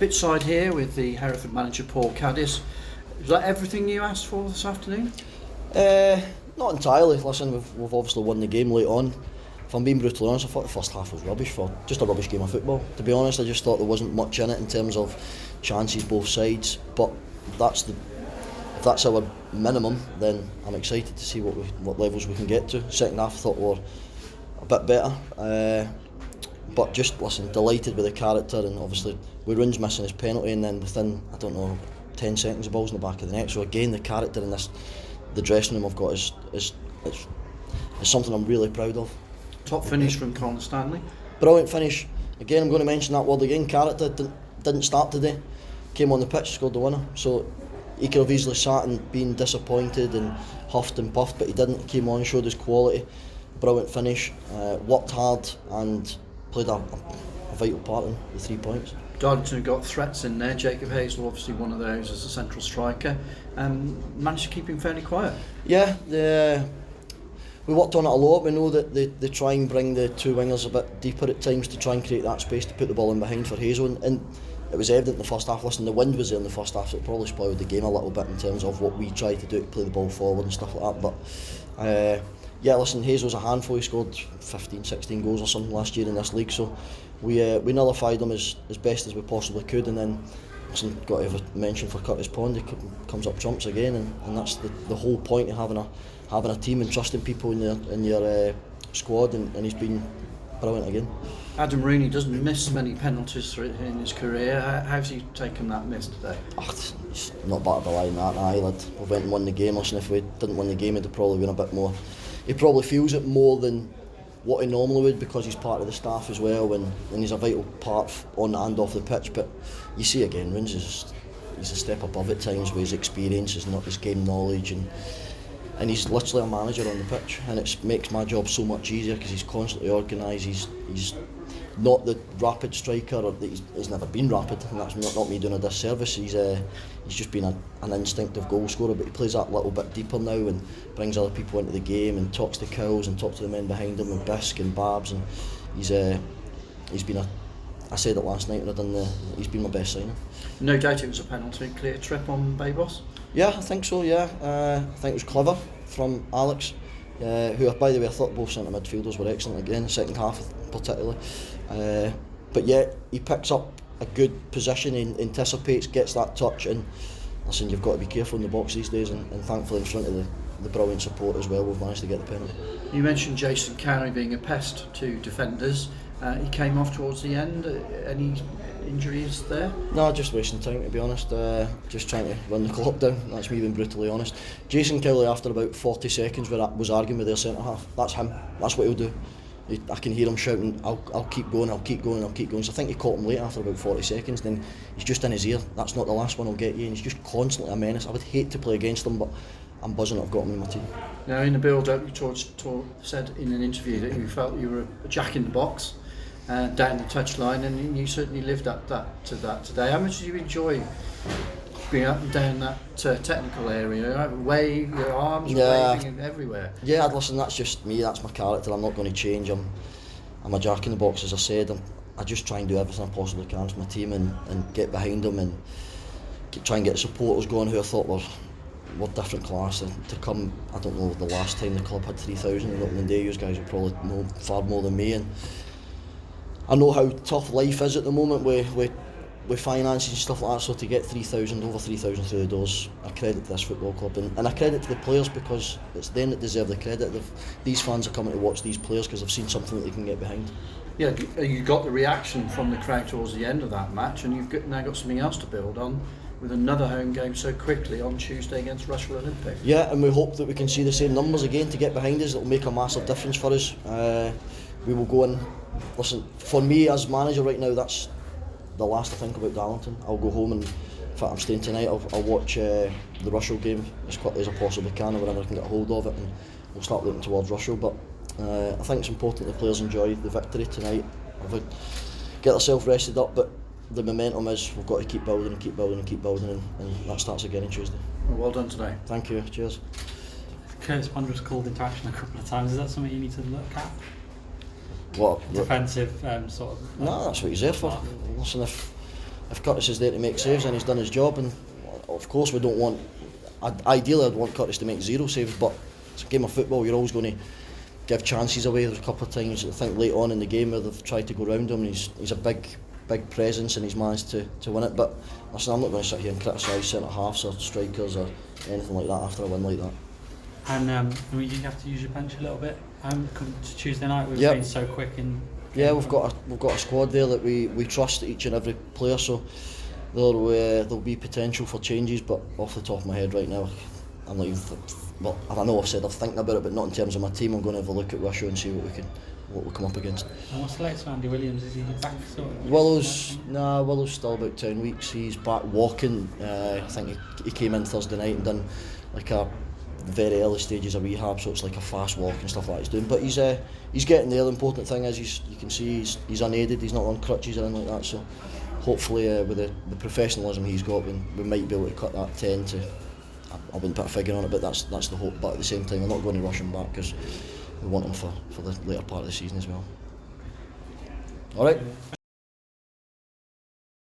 Pitch side here with the Hereford manager Paul Caddis. Is that everything you asked for this afternoon? Not entirely. Listen, we've obviously won the game late on. If I'm being brutally honest, I thought the first half was rubbish, for just a rubbish game of football. To be honest, I just thought there wasn't much in it in terms of chances both sides. But if that's our minimum, then I'm excited to see what levels we can get to. Second half I thought we were a bit better. But just, listen, delighted with the character, and obviously with Rooney's missing his penalty, and then within, 10 seconds the ball's in the back of the net. So again, the character in the dressing room I've got is something I'm really proud of. Top finish from Colin Stanley. Brilliant finish. Again, I'm going to mention that word again, character. Didn't start today. Came on the pitch, scored the winner. So he could have easily sat and been disappointed and huffed and puffed, but he didn't. He came on, showed his quality. Brilliant finish. Worked hard and played a vital part in the 3 points. Darlington got threats in there. Jacob Hazel, obviously one of those as a central striker, managed to keep him fairly quiet. Yeah, we worked on it a lot. We know that they try and bring the two wingers a bit deeper at times to try and create that space to put the ball in behind for Hazel, and it was evident in the first half. Listen, the wind was there in the first half, so it probably spoiled the game a little bit in terms of what we tried to do to play the ball forward and stuff like that. But yeah, listen, Hazel's a handful. He scored 15, 16 goals or something last year in this league, so we nullified him as best as we possibly could. And then, listen, got to have a mention for Curtis Pond. He comes up trumps again, and that's the whole point of having a team and trusting people in your squad, and he's been brilliant again. Adam Rooney doesn't miss many penalties in his career. How's he taken that miss today? He's not battered the line that either. We went and won the game. Listen, if we didn't win the game, it'd probably been a bit more. He probably feels it more than what he normally would, because he's part of the staff as well, and he's a vital part on and off the pitch. But you see again, Rooney's he's a step above at times with his experience, his game knowledge, and he's literally a manager on the pitch, and it makes my job so much easier because he's constantly organised. He's not the rapid striker, or he's never been rapid, and that's not me doing a disservice. He's just been an instinctive goal scorer, but he plays that little bit deeper now and brings other people into the game and talks to Cowles and talks to the men behind him and Bisk and Babs, and he's been I said it last night when he's been my best signing. No doubt it was a penalty, clear trip on Babos. Yeah, I think so. Yeah, I think it was clever from Alex, who, by the way, I thought both centre midfielders were excellent again, second half particularly. But yeah, he picks up a good position, he anticipates, gets that touch, and listen, you've got to be careful in the box these days, and thankfully in front of the brilliant support as well, we've managed to get the penalty. You mentioned Jason Carey being a pest to defenders. He came off towards the end. Any injuries there? No, just wasting time, to be honest. Just trying to run the clock down. That's me being brutally honest. Jason Cowley, after about 40 seconds, was arguing with their centre half. That's him. That's what he'll do. I can hear him shouting, I'll keep going, I'll keep going, I'll keep going. So I think he caught him late after about 40 seconds. Then he's just in his ear. That's not the last one I'll get you. And he's just constantly a menace. I would hate to play against him, but I'm buzzing that I've got him in my team. Now, in the build-up, you said in an interview that you felt you were a jack in the box down the touchline, and you certainly lived up to that today. How much did you enjoy being up and down that technical area? Wave your arms, waving everywhere. Yeah, listen, that's just me. That's my character. I'm not going to change. I'm a jack in the box, as I said. I just try and do everything I possibly can for my team and get behind them and try and get supporters going who I thought were different class. And to come, I don't know the last time the club had 3,000 in the opening day. You guys will probably know far more than me, and I know how tough life is at the moment with finances and stuff like that. So to get over 3,000 through the doors, a credit to this football club, and a credit to the players, because it's them that deserve the credit. These fans are coming to watch these players because they've seen something that they can get behind. Yeah, you got the reaction from the crowd towards the end of that match, and you've now got something else to build on with another home game so quickly on Tuesday against Rushville Olympic. Yeah, and we hope that we can see the same numbers again to get behind us. It'll make a massive difference for us. We will go and listen. For me as manager right now, that's the last I think about Darlington. I'll go home, and in fact I'm staying tonight. I'll watch the Rushville game as quickly as I possibly can, whenever I can get a hold of it, and we'll start looking towards Rushville. But I think it's important the players enjoy the victory tonight. Get themselves rested up, but the momentum is we've got to keep building and keep building and keep building, and that starts again on Tuesday. Well done today. Thank you. Cheers. Curtis Pond was called into action a couple of times. Is that something you need to look at? What? Defensive sort of. No, that's what he's there for. Listen, if if Curtis is there to make saves, then he's done his job. And of course, we don't want. Ideally, I'd want Curtis to make 0 saves, but it's a game of football. You're always going to give chances away. There's a couple of times I think late on in the game where they've tried to go round him. And he's a big presence, and he's managed to win it. But listen, I'm not going to sit here and criticise centre halves or strikers or anything like that after a win like that. And I mean, you have to use your bench a little bit. Coming to Tuesday night, we've been so quick in. Yeah, we've got a squad there that we trust each and every player. So there'll be potential for changes, but off the top of my head right now, I'm not even. Well, I know I've said I'm thinking about it, but not in terms of my team. I'm going to have a look at Russia and see what we come up against. And what's the latest with Andy Williams? Is he back? Willow's still about 10 weeks. He's back walking. I think he came in Thursday night and done like a very early stages of rehab, so it's like a fast walk and stuff like that he's doing. But he's getting there. The important thing is you can see he's unaided. He's not on crutches or anything like that. So hopefully with the professionalism he's got, we might be able to cut that 10 to. I wouldn't put a figure on it, but that's the hope. But at the same time, we're not going to rush him back because we want him for the later part of the season as well. All right.